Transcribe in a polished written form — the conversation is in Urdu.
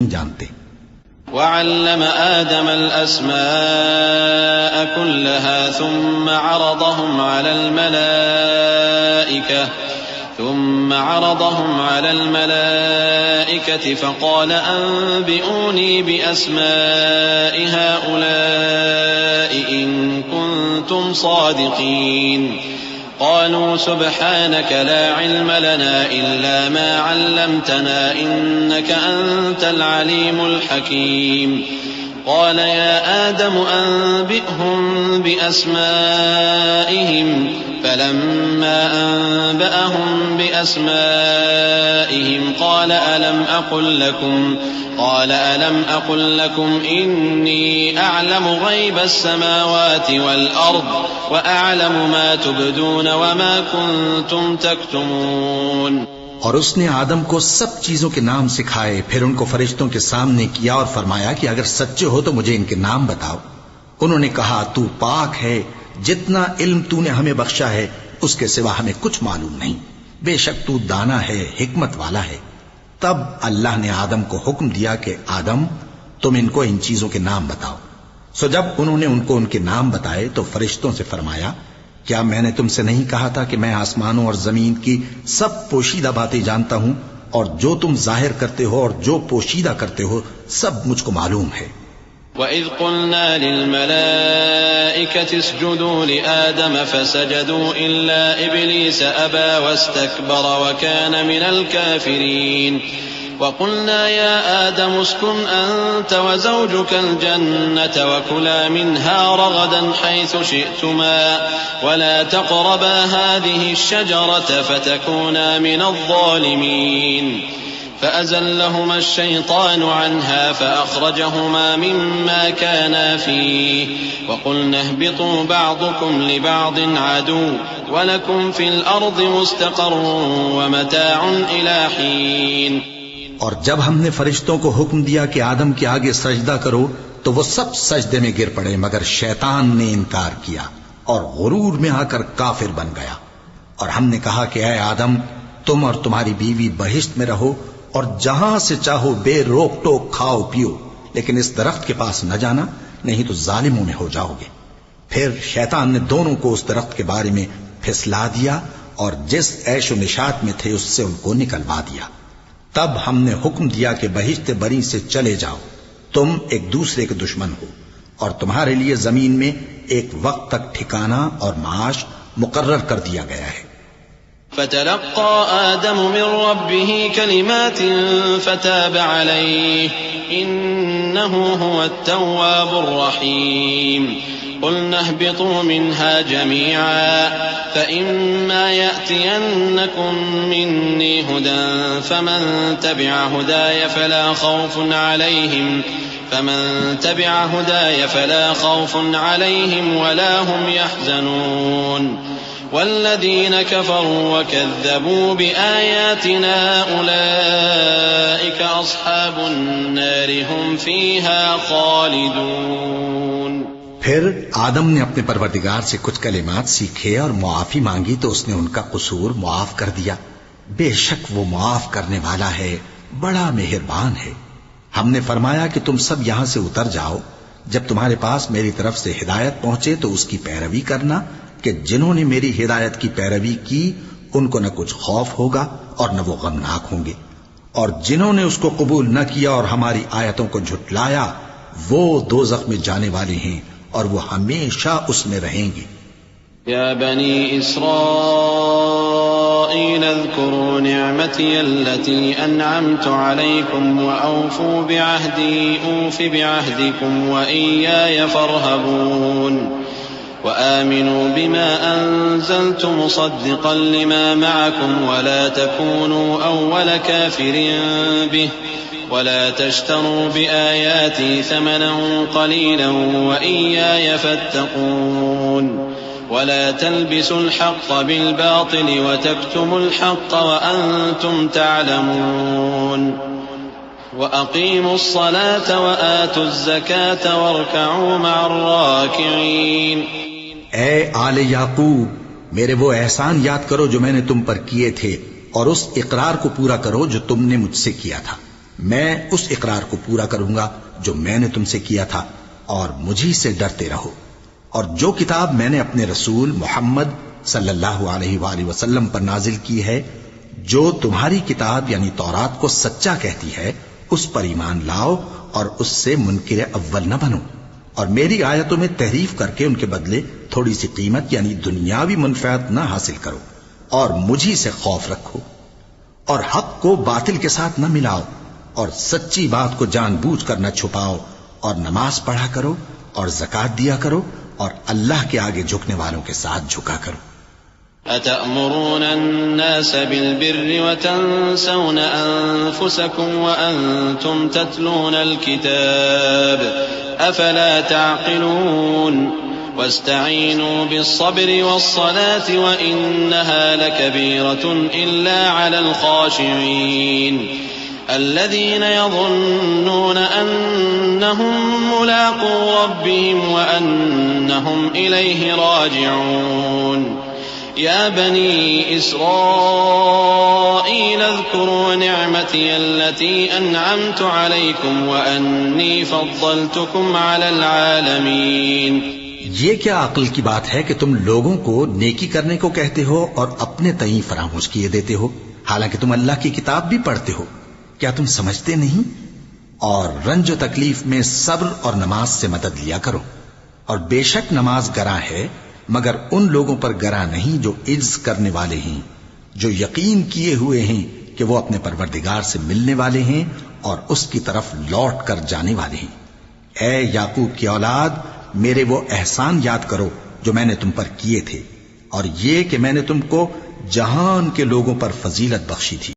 نہیں جانتے. وعلم آدم الأسماء كلها ثم عرضهم على الملائكة فقال أنبئوني بأسماء هؤلاء إن كنتم صادقين. قالوا سبحانك لا علم لنا إلا ما علمتنا إنك أنت العليم الحكيم. قال يا آدم أنبئهم بأسمائهم فلما أنبأهم بأسمائهم قال ألم أقل لكم إني أعلم غيب السماوات والأرض وأعلم ما تبدون وما كنتم تكتمون. اور اس نے آدم کو سب چیزوں کے نام سکھائے، پھر ان کو فرشتوں کے سامنے کیا اور فرمایا کہ اگر سچے ہو تو مجھے ان کے نام بتاؤ. انہوں نے کہا تو پاک ہے، جتنا علم تو نے ہمیں بخشا ہے اس کے سوا ہمیں کچھ معلوم نہیں، بے شک تو دانا ہے، حکمت والا ہے. تب اللہ نے آدم کو حکم دیا کہ آدم تم ان کو ان چیزوں کے نام بتاؤ. سو جب انہوں نے ان کو ان کے نام بتائے تو فرشتوں سے فرمایا کیا میں نے تم سے نہیں کہا تھا کہ میں آسمانوں اور زمین کی سب پوشیدہ باتیں جانتا ہوں، اور جو تم ظاہر کرتے ہو اور جو پوشیدہ کرتے ہو سب مجھ کو معلوم ہے. وَإِذْ قُلْنَا لِلْمَلَائِكَةِ اسْجُدُوا لِآدَمَ فَسَجَدُوا إِلَّا إِبْلِيسَ أَبَى وَاسْتَكْبَرَ وَكَانَ مِنَ الْكَافِرِينَ. وَقُلْنَا يَا آدَمُ اسْكُنْ أَنْتَ وَزَوْجُكَ الْجَنَّةَ وَكُلَا مِنْهَا رَغَدًا حَيْثُ شِئْتُمَا وَلَا تَقْرَبَا هَذِهِ الشَّجَرَةَ فَتَكُونَا مِنَ الظَّالِمِينَ. فأزلهما الشيطان عنها فأخرجهما مما كانا فيه وقلنا اهبطوا بعضكم لبعض عدو ولكم في الأرض مستقر ومتاع إلى حين. اور جب ہم نے فرشتوں کو حکم دیا کہ آدم کے آگے سجدہ کرو تو وہ سب سجدے میں گر پڑے مگر شیطان نے انکار کیا اور غرور میں آ کر کافر بن گیا. اور ہم نے کہا کہ اے آدم تم اور تمہاری بیوی بہشت میں رہو اور جہاں سے چاہو بے روک ٹوک کھاؤ پیو، لیکن اس درخت کے پاس نہ جانا نہیں تو ظالموں میں ہو جاؤ گے. پھر شیطان نے دونوں کو اس درخت کے بارے میں پھسلا دیا اور جس عیش و نشاط میں تھے اس سے ان کو نکلوا دیا. تب ہم نے حکم دیا کہ بہشت بری سے چلے جاؤ، تم ایک دوسرے کے دشمن ہو، اور تمہارے لیے زمین میں ایک وقت تک ٹھکانہ اور معاش مقرر کر دیا گیا ہے. فتلقى آدم من ربه كلمات فتاب عليه إنه هو التواب الرحيم. قلنا اهبطوا منها جميعا فإما يأتينكم مني هدى فمن تبع هداي فلا خوف عليهم ولا هم يحزنون. والذين كفروا وكذبوا بآياتنا أولئك أصحاب النار هم فيها خالدون. پھر آدم نے اپنے پروردگار سے کچھ کلمات سیکھے اور معافی مانگی تو اس نے ان کا قصور معاف کر دیا. بے شک وہ معاف کرنے والا ہے، بڑا مہربان ہے. ہم نے فرمایا کہ تم سب یہاں سے اتر جاؤ، جب تمہارے پاس میری طرف سے ہدایت پہنچے تو اس کی پیروی کرنا کہ جنہوں نے میری ہدایت کی پیروی کی ان کو نہ کچھ خوف ہوگا اور نہ وہ غمناک ہوں گے، اور جنہوں نے اس کو قبول نہ کیا اور ہماری آیتوں کو جھٹلایا وہ دوزخ میں جانے والے ہیں اور وہ ہمیشہ اس میں رہیں گے. یا بنی اسرائیل اذکروا نعمتی التي انعمت علیکم واوفوا بعہدی اوف بعہدکم وإیای فارہبون. وآمنوا بما أنزلت مصدقا لما معكم ولا تكونوا أول كافر به ولا تشتروا بآياتي ثمنا قليلا وإياي فاتقون. ولا تلبسوا الحق بالباطل وتكتموا الحق وأنتم تعلمون. وأقيموا الصلاة وآتوا الزكاة واركعوا مع الراكعين. اے آل یعقوب، میرے وہ احسان یاد کرو جو میں نے تم پر کیے تھے اور اس اقرار کو پورا کرو جو تم نے مجھ سے کیا تھا. میں اس اقرار کو پورا کروں گا جو میں نے تم سے کیا تھا، اور مجھی سے ڈرتے رہو۔ اور جو کتاب میں نے اپنے رسول محمد صلی اللہ علیہ وآلہ وسلم پر نازل کی ہے، جو تمہاری کتاب یعنی تورات کو سچا کہتی ہے، اس پر ایمان لاؤ اور اس سے منکر اول نہ بنو، اور میری آیتوں میں تحریف کر کے ان کے بدلے تھوڑی سی قیمت یعنی دنیاوی منفعت نہ حاصل کرو، اور مجھی سے خوف رکھو، اور حق کو باطل کے ساتھ نہ ملاؤ، اور سچی بات کو جان بوجھ کر نہ چھپاؤ، اور نماز پڑھا کرو اور زکات دیا کرو، اور اللہ کے آگے جھکنے والوں کے ساتھ جھکا کرو۔ أتأمرون الناس بالبر وتنسون أنفسكم وأنتم تتلون الكتاب أفلا تعقلون واستعينوا بالصبر والصلاة وإنها لكبيرة إلا على الخاشعين الذين يظنون أنهم ملاقو ربهم وأنهم إليه راجعون يا بني إسرائيل اذكروا نعمتي التي أنعمت عليكم وأني فضلتكم على العالمين۔ یہ کیا عقل کی بات ہے کہ تم لوگوں کو نیکی کرنے کو کہتے ہو اور اپنے تئیں فراموش کیے دیتے ہو، حالانکہ تم اللہ کی کتاب بھی پڑھتے ہو؟ کیا تم سمجھتے نہیں؟ اور رنج و تکلیف میں صبر اور نماز سے مدد لیا کرو، اور بے شک نماز گراں ہے مگر ان لوگوں پر گراں نہیں جو عجز کرنے والے ہیں، جو یقین کیے ہوئے ہیں کہ وہ اپنے پروردگار سے ملنے والے ہیں اور اس کی طرف لوٹ کر جانے والے ہیں۔ اے یعقوب کی اولاد، میرے وہ احسان یاد کرو جو میں نے تم پر کیے تھے، اور یہ کہ میں نے تم کو جہان کے لوگوں پر فضیلت بخشی تھی۔